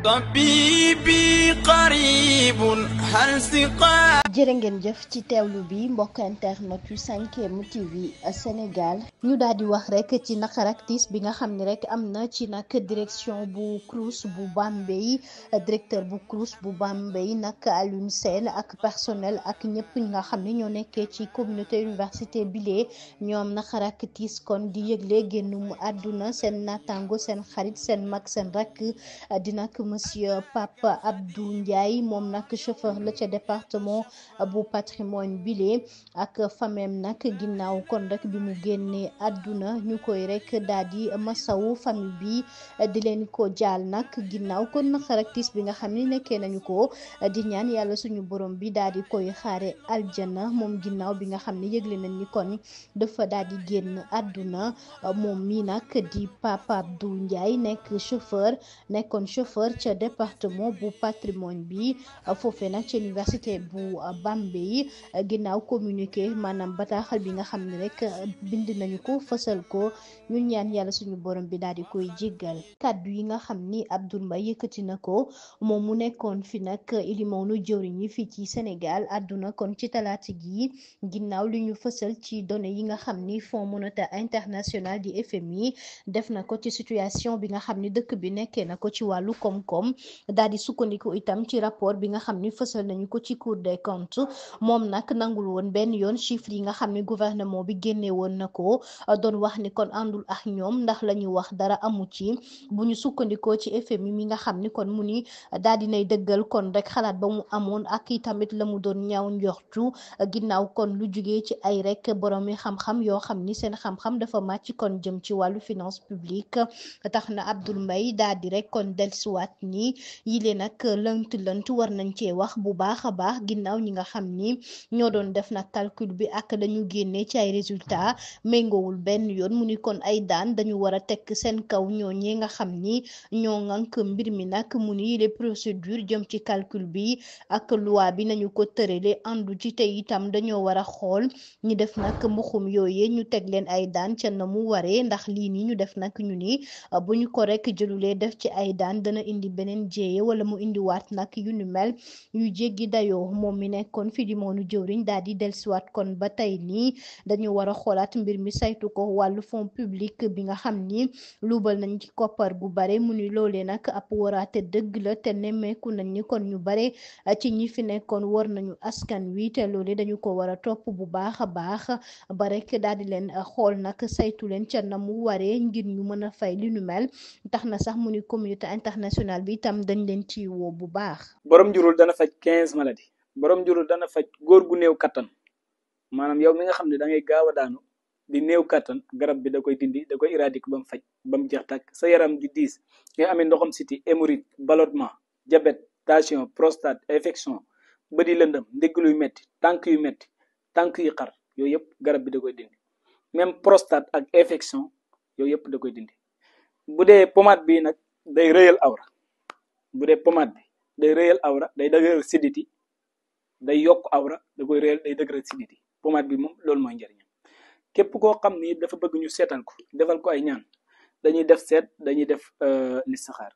طبيبي قريب هل سقا jërë ngeen jëf ci teewlu bi mbokk internet yu 5M TV Sénégal ñu daal di wax rek ci naqar ak tiis bi nga xam ni rek am na ci nag direction bu CROUS bu Bambey directeur bu CROUS bu Bambey nag Alioune Sène ak personnel ak ñëpp ñi nga xam ne ñoo nekkee ci communauté université bile ñoom naqar ak tiis kon di yëgle génnum àdduna seen naataango seen xarit seen mag seen rakk di nag monsieur Pape Abdou Ndiaye moom nag chauffeur la ca département bu patrimoine bile ak famem nag ginnaaw kon rek bi mu génnee àdduna ñu koy rek daal di masawu famille bi di leen ko jaal nag ginnaaw kon naqar ak tiis bi nga xam ni nekkee nañu ko di ñaan yàlla suñu borom bi daal di koy xaare aljana moom ginnaaw bi nga xam ne yëgle nañ ni kon dafa daal di génn àdduna moom mi nag di Papa Abdou Ndiaye nekkoon chauffeur ca département bu patrimoine bi foofee nag ci université bu Bambey ginnaaw communiqué maanaam bataaxal bi nga xam ne rek bind nañu ko fësal ko ñu ñaan yàlla suñu borom bi daal di koy jéggal kàddu yi nga xam ni Abdoul Mbaye yëkkati na ko moom mu nekkoon fi nag ilimaanu jëwriñ yi fii ci Sénégal àdduna kon ci talaata gi ginnaaw li ñu fësal ci données yi nga xam ni Fonds monétaire international di FMI def na ko ci situation bi nga xam ni dëkk bi nekkee na ko ci wàllu koom-koom daal di sukkandiku itam ci rapport bi nga xam ni fësal nañu ko ci Cour des comptes moom nag nangul woon benn yoon chiffres yi nga xam ni gouvernement bi génne woon na ko doon wax ni kon àndul ak ñoom ndax la ñu wax dara amu ci bu ñu sukkandikoo ci FMI mi nga xam ni kon mu ni daal dinay dëggal kon rek xalaat ba mu amoon ak i tamit la mu doon ñaaw njortu ginnaaw kon lu jugee ci ay rek boroomi xam-xam yoo xam ni seen xam-xam dafa màcc kon jëm ci wàllu finance publique tax na Abdoul Mbaye daal di rek kon dellusiwaat ni yile nag lënt war nañ cee wax bu baax a baax ginnaaw ñi nga xam ni ñoo doon def nag calcul bi ak dañu génne ci ay résultats méngoowul benn yoon mu ni kon ay daan dañu war a teg seen kaw ñooñee nga xam ni ñoo ŋànk mbir mi nag mu ni les procédures jëm ci calcul bi ak loi bi nañu ko tërale àndu ci te itam dañoo war a xool ñi def nag mbuxum yooyee ñu teg leen ay daan ca na mu waree ndax lii nii ñu def nag ñu ni bu ñu ko rek jëlulee def ci ay daan dana indi beneen jéeye wala mu indiwaat nag yu ni mel yu jéggi dayoo moom mi nekkoon fi di moonu jëwriñ daal di dellusiwaat kon ba tey nii dañu war a xoolaat mbir mi saytu ko wàllu fonds public bi nga xam ni luubal nañ ci koppar gu bare mu ni loolee nag ab waraate dëgg la te nemmeeku nañ ni kon ñu bare ci ñi fi nekkoon war nañu askan wi te loolee dañu ko war a topp bu baax a baax ba rek daal di leen xool nag saytu leen ca na mu waree ngir ñu mën a fay li nu mel tax na sax mu ni communauté internationale bi itam dañ leen ci woo bu baax. borom njurul dana faj 15 maladies borom njurul dana faj góor gu néew kattan maanaam yow mi nga xam ne da ngay gaaw a daanu di néew kattan garab bi da koy dindi da koy éradiquer ba mu faj ba mu jeex tàkk sa yaram di diis nga amee ndoxam siti hémorroïde ballonnement diabète tension prostate infection bët yi lëndëm ndigg luy metti tànk yu xar yooyu yëpp garab bi da koy dindi même prostate ak infection yooyu yëpp da koy dindi bu dee pommade bi nag day rëyal awra bu dee pommade bi day rëyal awra day dëgëral siditi day yokk awra da koy rëyal day dëgëral siditi pommade bi moom loolu mooy njëriñam képp koo xam ni dafa bëgg ñu seetal ko defal ko ay ñaan dañuy def seet dañuy def listixaar